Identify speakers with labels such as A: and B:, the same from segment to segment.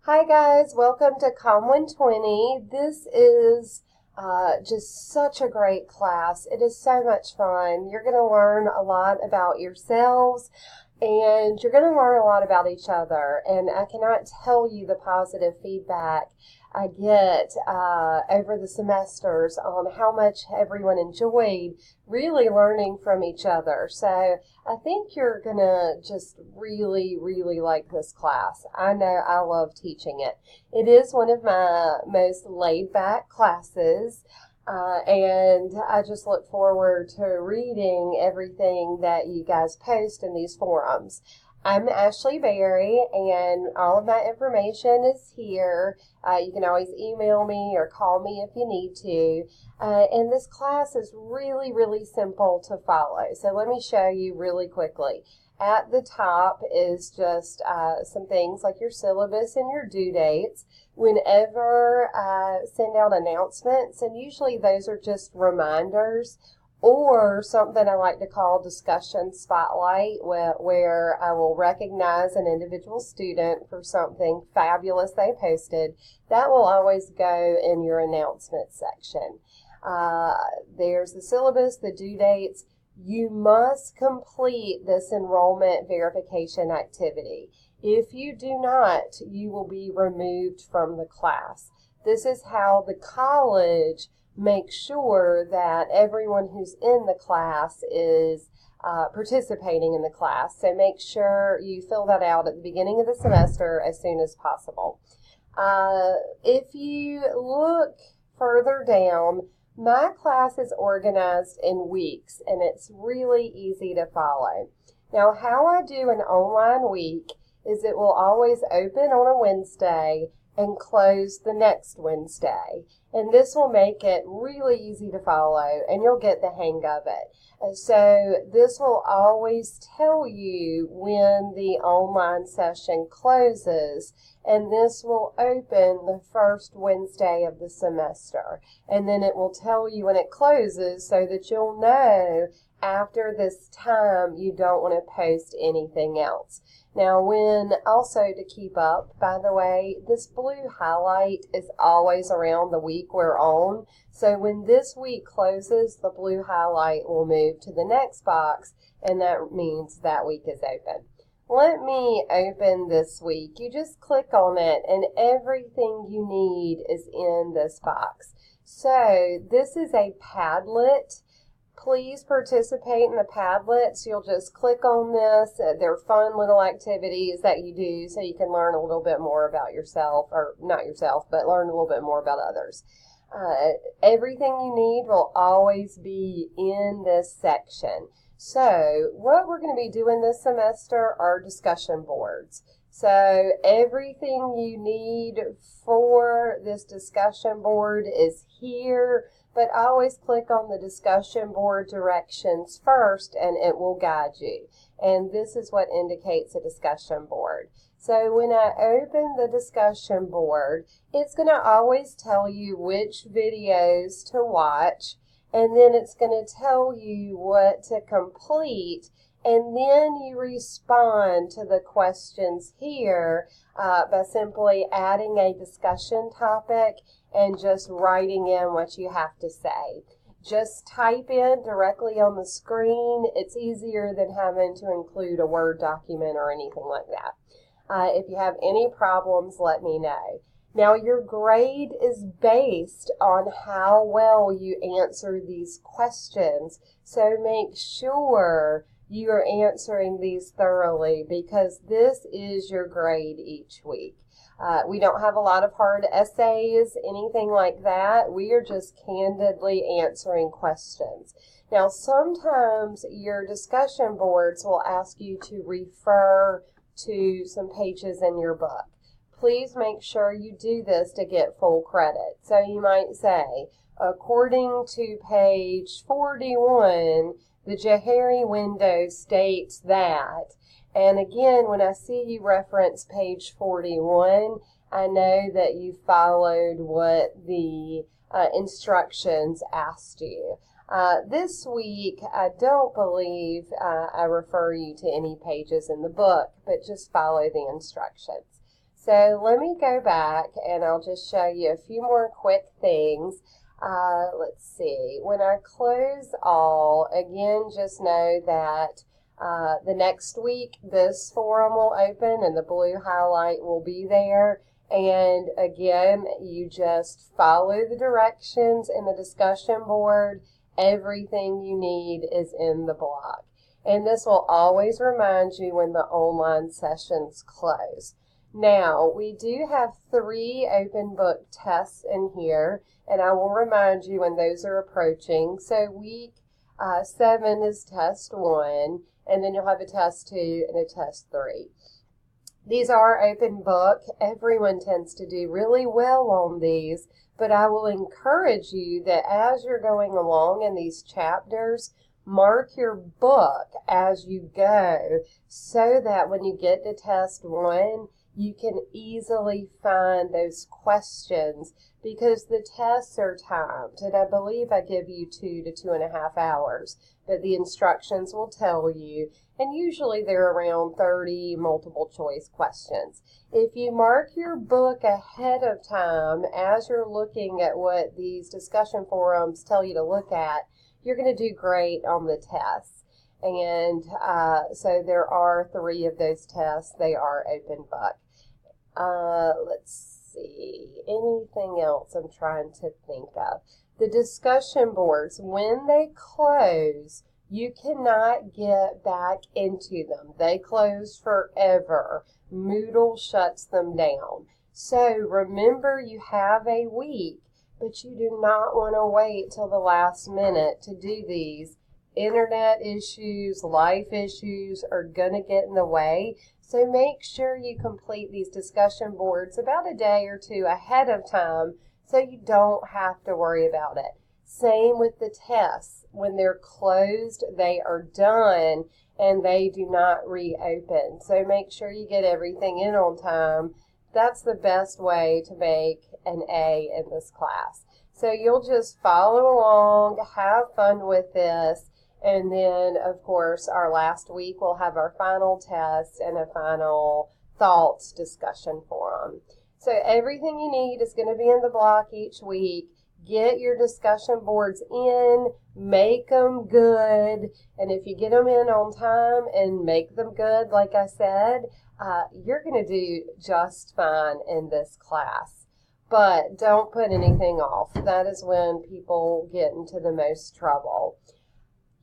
A: Hi guys, welcome to Com 120. This is just such a great class. It is so much fun. You're going to learn a lot about yourselves and you're going to learn a lot about each other. And I cannot tell you the positive feedback I get over the semesters on how much everyone enjoyed really learning from each other. So I think you're going to just really, really like this class. I know I love teaching it. It is one of my most laid-back classes, and I just look forward to reading everything that you guys post in these forums. I'm Ashley Berry, and all of my information is here. You can always email me or call me if you need to. And this class is really, really simple to follow. So let me show you really quickly. At the top is just some things like your syllabus and your due dates. Whenever I send out announcements, and usually those are just reminders, or something I like to call discussion spotlight, where I will recognize an individual student for something fabulous they posted. That will always go in your announcement section. There's the syllabus, the due dates. You must complete this enrollment verification activity. If you do not, you will be removed from the class. This is how the college make sure that everyone who's in the class is participating in the class. So make sure you fill that out at the beginning of the semester as soon as possible. If you look further down, my class is organized in weeks, and it's really easy to follow. Now, how I do an online week is it will always open on a Wednesday and close the next Wednesday. And this will make it really easy to follow, and you'll get the hang of it. And so this will always tell you when the online session closes, and this will open the first Wednesday of the semester. And then it will tell you when it closes so that you'll know after this time you don't want to post anything else. Now, also to keep up, by the way, this blue highlight is always around the week we're on. So when this week closes, the blue highlight will move to the next box, and that means that week is open. Let me open this week. You just click on it, and everything you need is in this box. So this is a Padlet. Please participate in the Padlets. You'll just click on this. They're fun little activities that you do so you can learn a little bit more about yourself, or not yourself, but learn a little bit more about others. Everything you need will always be in this section. So what we're going to be doing this semester are discussion boards. So everything you need for this discussion board is here, but always click on the discussion board directions first and it will guide you. And this is what indicates a discussion board. So when I open the discussion board, it's going to always tell you which videos to watch, and then it's going to tell you what to complete, and then you respond to the questions here by simply adding a discussion topic and just writing in what you have to say. Just type in directly on the screen. It's easier than having to include a Word document or anything like that. If you have any problems, let me know. Now, your grade is based on how well you answer these questions, so make sure you are answering these thoroughly because this is your grade each week. We don't have a lot of hard essays, anything like that. We are just candidly answering questions. Now, sometimes your discussion boards will ask you to refer to some pages in your book. Please make sure you do this to get full credit. So you might say, according to page 41, the Johari window states that. And again, when I see you reference page 41, I know that you followed what the instructions asked you. This week, I don't believe I refer you to any pages in the book, but just follow the instructions. So let me go back and I'll just show you a few more quick things. Let's see. When I close all, again, just know that the next week this forum will open and the blue highlight will be there. And again, you just follow the directions in the discussion board. Everything you need is in the block. And this will always remind you when the online sessions close. Now, we do have 3 open book tests in here, and I will remind you when those are approaching. So week 7 is test 1, and then you'll have a test 2 and a test 3. These are open book. Everyone tends to do really well on these, but I will encourage you that as you're going along in these chapters, mark your book as you go so that when you get to test 1, you can easily find those questions because the tests are timed, and I believe I give you 2 to 2.5 hours, but the instructions will tell you, and usually they're around 30 multiple choice questions. If you mark your book ahead of time as you're looking at what these discussion forums tell you to look at, you're going to do great on the tests. And so there are 3 of those tests. They are open book. Let's see, anything else I'm trying to think of. The discussion boards, when they close, you cannot get back into them. They close forever. Moodle shuts them down. So remember, you have a week, but you do not want to wait till the last minute to do these. Internet issues, life issues are going to get in the way. So make sure you complete these discussion boards about a day or 2 ahead of time so you don't have to worry about it. Same with the tests. When they're closed, they are done and they do not reopen. So make sure you get everything in on time. That's the best way to make an A in this class. So you'll just follow along, have fun with this. And then, of course, our last week we'll have our final test and a final thoughts discussion forum. So everything you need is going to be in the block each week. Get your discussion boards in, make them good, and if you get them in on time and make them good, like I said, you're going to do just fine in this class. But don't put anything off. That is when people get into the most trouble.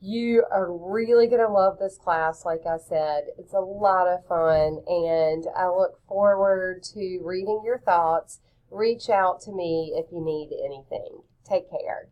A: You are really going to love this class, like I said. It's a lot of fun, and I look forward to reading your thoughts. Reach out to me if you need anything. Take care.